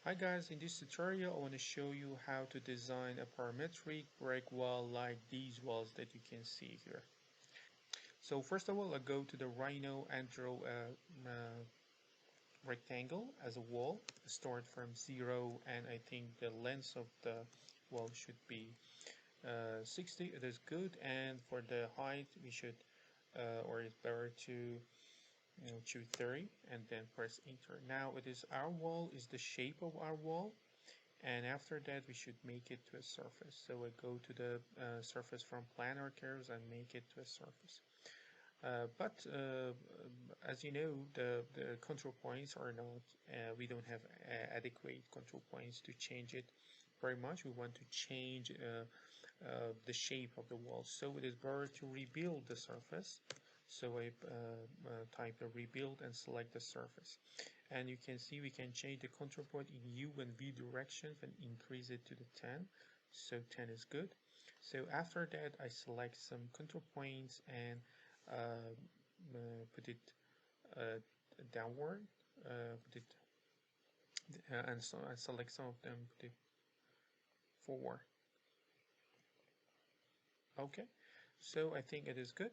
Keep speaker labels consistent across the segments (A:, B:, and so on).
A: Hi guys, in this tutorial I want to show you how to design a parametric brake wall like these walls that you can see here. So first of all, I go to the Rhino and draw a rectangle as a wall. Start from 0, and I think the length of the wall should be 60. It is good, and for the height we should or it's better to choose 30 and then press enter. Now it is our wall, is the shape of our wall. And after that we should make it to a surface. So I go to the surface from planar curves and make it to a surface. But as you know, the control points are not, we don't have adequate control points to change it very much. We want to change the shape of the wall. So it is better to rebuild the surface. So I type the rebuild and select the surface. And you can see we can change the control point in U and V directions and increase it to the 10. So 10 is good. So after that I select some control points and put it downward, put it and so I select some of them, put it forward. Okay, so I think it is good.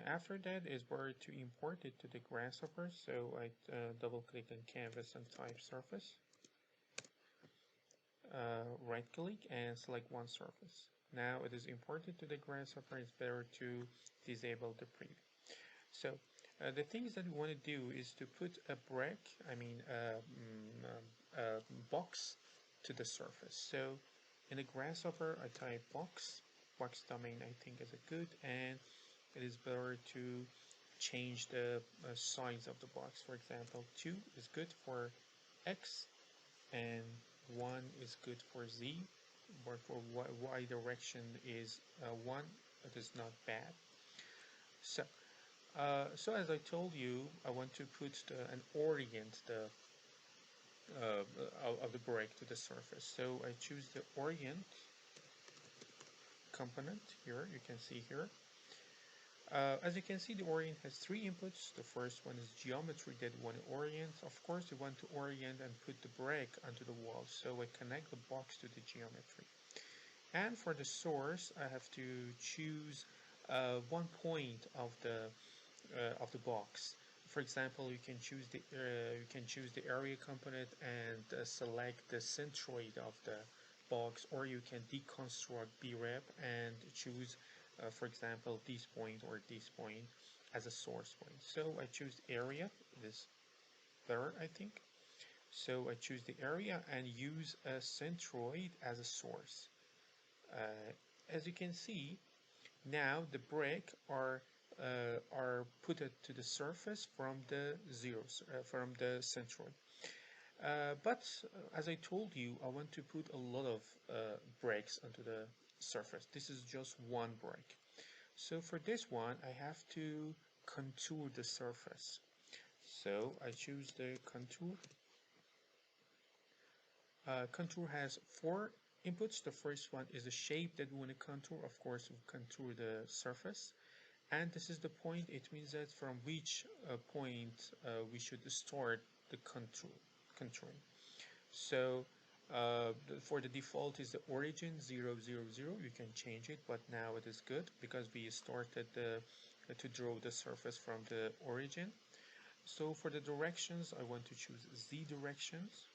A: After that is where to import it to the grasshopper. So I double click on canvas and type surface, right click and select one surface. Now it is imported to the grasshopper. It's better to disable the preview. So the things that we want to do is to put a brake, a box to the surface. So in the grasshopper I type box domain I think is a good, and it is better to change the size of the box. For example, 2 is good for X and 1 is good for Z, but for Y direction is 1. It is not bad. So as I told you, I want to put an orient of the brake to the surface. So I choose the orient component here. You can see here. As you can see, the orient has 3 inputs. The first one is geometry that we want to orient. Of course, we want to orient and put the brake onto the wall. So I connect the box to the geometry. And for the source, I have to choose one point of the box. For example, you can choose the area component and select the centroid of the box, or you can deconstruct brep and choose, for example, this point or this point as a source point. So I choose area. This better, I think. So I choose the area and use a centroid as a source. As you can see, now the brake are put to the surface from the from the centroid. But as I told you, I want to put a lot of brakes onto the surface. This is just one brake. So for this one, I have to contour the surface. So I choose the contour. Contour has 4 inputs. The first one is the shape that we want to contour. Of course, we contour the surface. And this is the point. It means that from which point we should start the contouring. So for the default is the origin 0, 0, 0. You can change it, but now it is good because we started to draw the surface from the origin. So for the directions, I want to choose Z directions.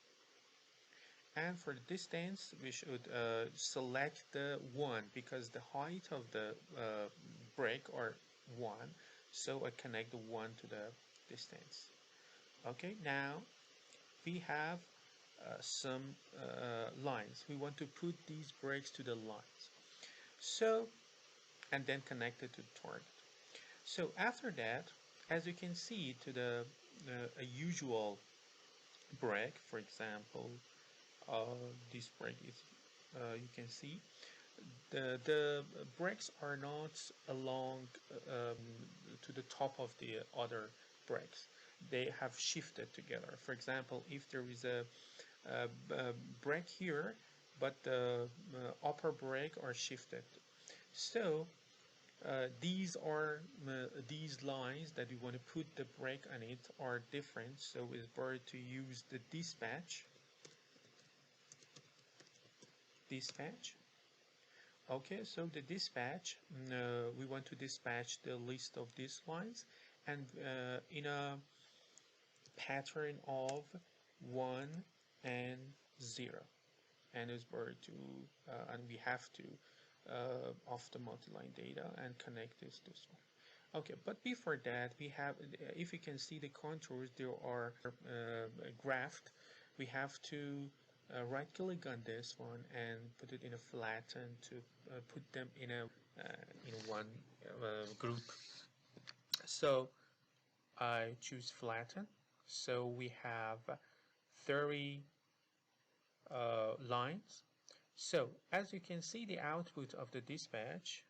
A: And for the distance, we should select the 1 because the height of the brake are 1. So I connect the 1 to the distance. Okay, now we have some lines. We want to put these brakes to the lines. So, and then connect it to the target. So after that, as you can see, to the a usual brake, for example, this brake is you can see the brakes are not along to the top of the other brakes. They have shifted together. For example, if there is a brake here, but the upper brake are shifted. So these lines that we want to put the brake on it are different. So it's better to use the dispatch dispatch. Okay, so the dispatch, we want to dispatch the list of these lines, and in a pattern of 1 and 0, and is word to and we have to of the multi-line data and connect this one. Okay, but before that we have, if you can see the contours, there are graphed. We have to right click on this one and put it in a flatten to put them in one group. So I choose flatten. So we have 30 lines. So as you can see, the output of the dispatch,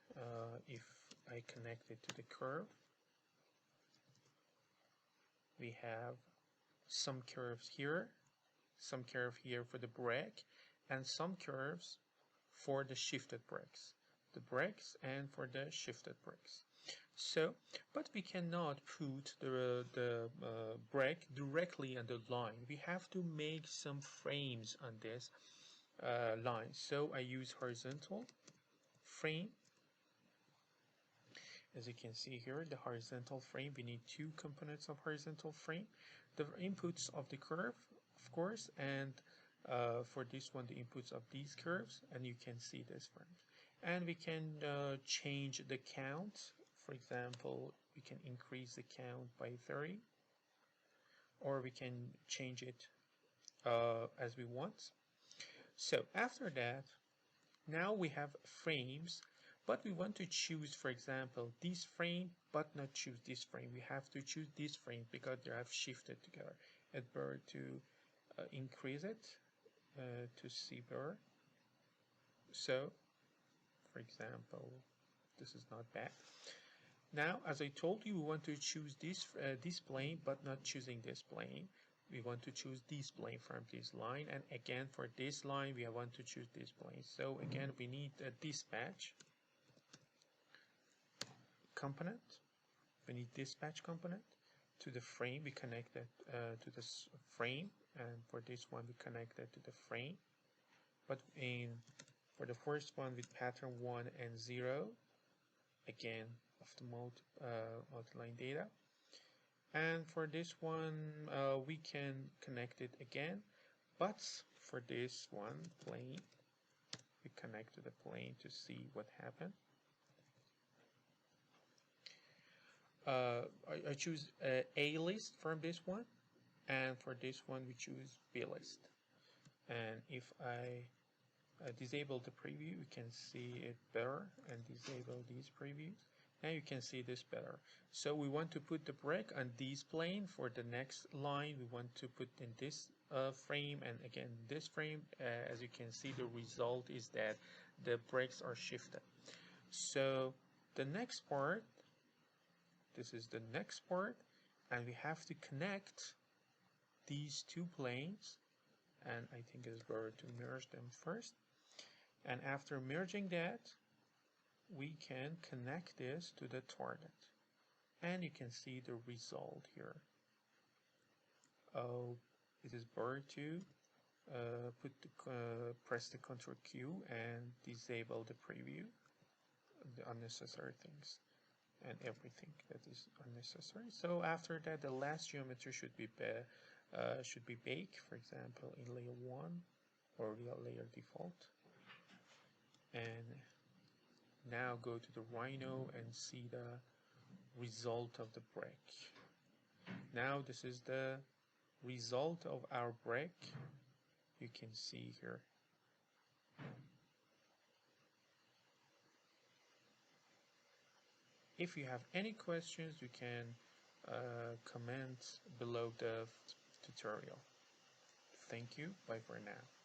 A: if I connect it to the curve, we have some curves here, some curve here for the brake, and some curves for the shifted brakes, the brakes and for the shifted brakes. So, but we cannot put the brake directly on the line. We have to make some frames on this line. So I use horizontal frame. As you can see here, the horizontal frame, we need two components of horizontal frame. The inputs of the curve, of course, and for this one, the inputs of these curves, and you can see this frame. And we can change the count. For example, we can increase the count by 30, or we can change it as we want. So after that, now we have frames, but we want to choose, for example, this frame, but not choose this frame. We have to choose this frame because they have shifted together. It's better to increase it to see better. So, for example, this is not bad. Now, as I told you, we want to choose this plane, but not choosing this plane. We want to choose this plane from this line, and again for this line we want to choose this plane. So again we need a dispatch component. We need dispatch component to the frame. We connect it to this frame, and for this one we connect it to the frame. But for the first one with pattern 1 and 0, again of the multi-line data. And for this one, we can connect it again, but for this one plane, we connect to the plane to see what happened. I choose A list from this one, and for this one we choose B list. And if I disable the preview, we can see it better, and disable these previews. Now you can see this better. So we want to put the brake on this plane. For the next line we want to put in this frame, and again this frame. As you can see, the result is that the brakes are shifted. So the next part, this is the next part, and we have to connect these two planes, and I think it's better to merge them first. And after merging that, we can connect this to the target, and you can see the result here. It is better to press the Ctrl Q and disable the preview, the unnecessary things and everything that is unnecessary. So after that, the last geometry should be baked, for example, in layer 1 or layer default. And now go to the Rhino and see the result of the brake. Now this is the result of our brake. You can see here. If you have any questions, you can comment below the tutorial. Thank you. Bye for now.